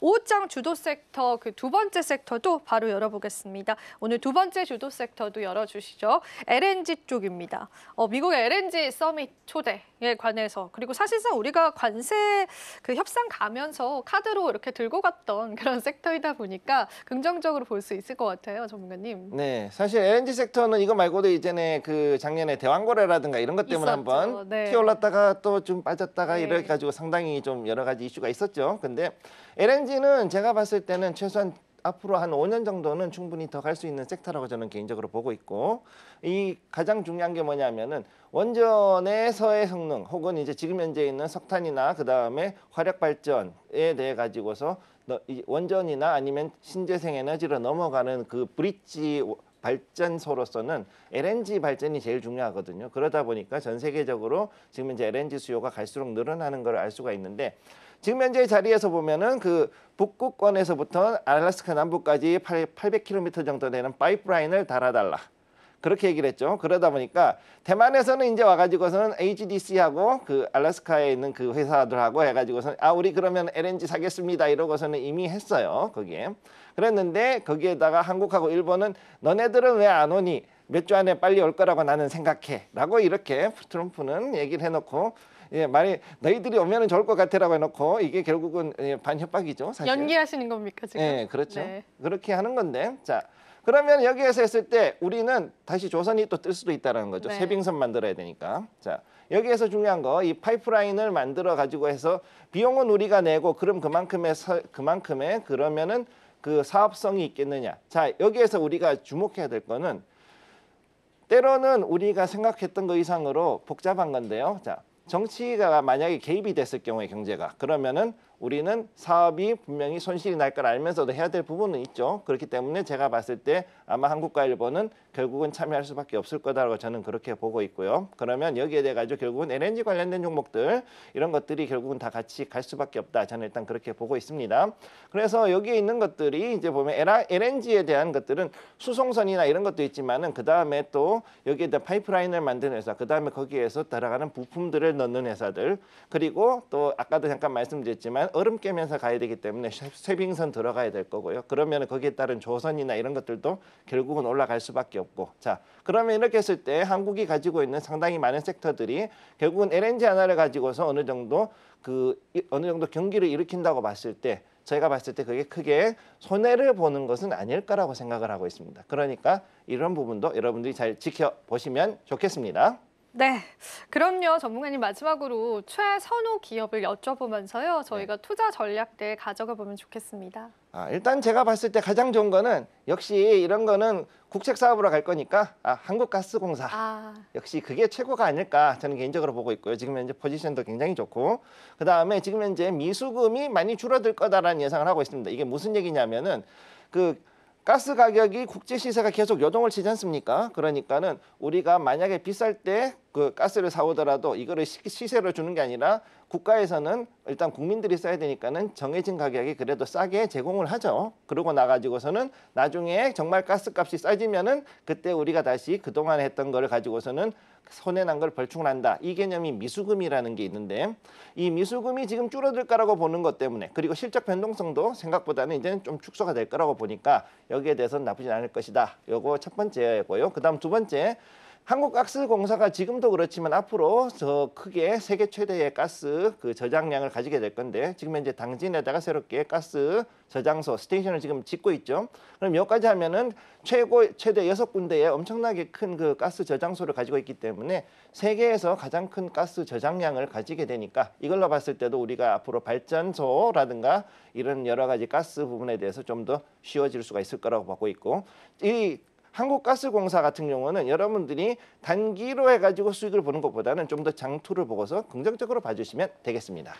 오후장 주도 섹터 그 두 번째 섹터도 바로 열어보겠습니다. 오늘 두 번째 주도 섹터도 열어주시죠. LNG 쪽입니다. 미국의 LNG 서밋 초대에 관해서 그리고 사실상 우리가 관세 그 협상 가면서 카드로 이렇게 들고 갔던 그런 섹터이다 보니까 긍정적으로 볼 수 있을 것 같아요, 전문가님. 네, 사실 LNG 섹터는 이거 말고도 이전에 그 작년에 대왕거래라든가 이런 것 때문에 있었죠. 한번 네. 튀어올랐다가 또 좀 빠졌다가 네. 이래 가지고 상당히 좀 여러 가지 이슈가 있었죠. 근데 LNG는 제가 봤을 때는 최소한 앞으로 한 5년 정도는 충분히 더 갈 수 있는 섹터라고 저는 개인적으로 보고 있고, 이 가장 중요한 게 뭐냐면은 원전에서의 성능 혹은 이제 지금 현재 있는 석탄이나 그다음에 화력 발전에 대해 가지고서 이 원전이나 아니면 신재생 에너지로 넘어가는 그 브릿지 발전소로서는 LNG 발전이 제일 중요하거든요. 그러다 보니까 전 세계적으로 지금 이제 LNG 수요가 갈수록 늘어나는 걸 알 수가 있는데, 지금 현재 자리에서 보면은 그 북극권에서부터 알래스카 남부까지 800km 정도 되는 파이프라인을 달아달라, 그렇게 얘기를 했죠. 그러다 보니까 대만에서는 이제 와가지고서는 HDC하고 그 알래스카에 있는 그 회사들하고 해가지고서는 우리 그러면 LNG 사겠습니다 이러고서는 이미 했어요. 거기에. 그랬는데 거기에다가 한국하고 일본은 너네들은 왜 안 오니? 몇 주 안에 빨리 올 거라고 나는 생각해 라고 이렇게 트럼프는 얘기를 해놓고, 말이 너희들이 오면은 좋을 것 같아라고 해놓고 이게 결국은 반협박이죠, 사실. 연기하시는 겁니까 지금? 네, 그렇죠. 네. 그렇게 하는 건데, 자 그러면 여기에서 했을 때 우리는 다시 조선이 또 뜰 수도 있다는 거죠. 네. 쇠빙선 만들어야 되니까. 자 여기에서 중요한 거, 이 파이프라인을 만들어 가지고 해서 비용은 우리가 내고 그럼 그만큼의 그러면은 그 사업성이 있겠느냐. 자 여기에서 우리가 주목해야 될 거는 때로는 우리가 생각했던 것 이상으로 복잡한 건데요. 자 정치가 만약에 개입이 됐을 경우에 경제가, 그러면은 우리는 사업이 분명히 손실이 날 걸 알면서도 해야 될 부분은 있죠. 그렇기 때문에 제가 봤을 때 아마 한국과 일본은 결국은 참여할 수밖에 없을 거다라고 저는 그렇게 보고 있고요. 그러면 여기에 대해 가지고 결국은 LNG 관련된 종목들 이런 것들이 결국은 다 같이 갈 수밖에 없다. 저는 일단 그렇게 보고 있습니다. 그래서 여기에 있는 것들이 이제 보면 LNG에 대한 것들은 수송선이나 이런 것도 있지만은 그 다음에 또 여기에다 파이프라인을 만드는 회사, 그 다음에 거기에서 들어가는 부품들을 넣는 회사들, 그리고 또 아까도 잠깐 말씀드렸지만 얼음 깨면서 가야 되기 때문에 쇠빙선 들어가야 될 거고요. 그러면 거기에 따른 조선이나 이런 것들도 결국은 올라갈 수밖에 없고, 자 그러면 이렇게 했을 때 한국이 가지고 있는 상당히 많은 섹터들이 결국은 LNG 하나를 가지고서 어느 정도 경기를 일으킨다고 봤을 때, 저희가 봤을 때 그게 크게 손해를 보는 것은 아닐 거라고 생각을 하고 있습니다. 그러니까 이런 부분도 여러분들이 잘 지켜보시면 좋겠습니다. 네, 그럼요. 전문가님 마지막으로 최선호 기업을 여쭤보면서요. 저희가 투자 전략대 가져가 보면 좋겠습니다. 일단 제가 봤을 때 가장 좋은 거는 역시 이런 거는 국책 사업으로 갈 거니까 한국가스공사. 역시 그게 최고가 아닐까 저는 개인적으로 보고 있고요. 지금 현재 포지션도 굉장히 좋고, 그 다음에 지금 현재 미수금이 많이 줄어들 거다라는 예상을 하고 있습니다. 이게 무슨 얘기냐면은 그 가스 가격이 국제 시세가 계속 요동을 치지 않습니까? 그러니까는 우리가 만약에 비쌀 때 그 가스를 사오더라도 이거를 시세로 주는 게 아니라 국가에서는 일단 국민들이 써야 되니까는 정해진 가격이 그래도 싸게 제공을 하죠. 그러고 나가지고서는 나중에 정말 가스값이 싸지면은 그때 우리가 다시 그동안 했던 거를 가지고서는 손해난 걸 벌충을 한다. 이 개념이 미수금이라는 게 있는데, 이 미수금이 지금 줄어들 거라고 보는 것 때문에, 그리고 실적 변동성도 생각보다는 이제는 좀 축소가 될 거라고 보니까 여기에 대해서는 나쁘진 않을 것이다. 요거 첫 번째고요. 그다음 두 번째, 한국가스공사가 지금도 그렇지만 앞으로 더 크게 세계 최대의 가스 그 저장량을 가지게 될 건데, 지금 현재 당진에다가 새롭게 가스 저장소 스테이션을 지금 짓고 있죠. 그럼 여기까지 하면은 최대 6군데의 엄청나게 큰 그 가스 저장소를 가지고 있기 때문에 세계에서 가장 큰 가스 저장량을 가지게 되니까, 이걸로 봤을 때도 우리가 앞으로 발전소라든가 이런 여러 가지 가스 부분에 대해서 좀 더 쉬워질 수가 있을 거라고 보고 있고, 이 한국가스공사 같은 경우는 여러분들이 단기로 해가지고 수익을 보는 것보다는 좀 더 장투를 보고서 긍정적으로 봐주시면 되겠습니다.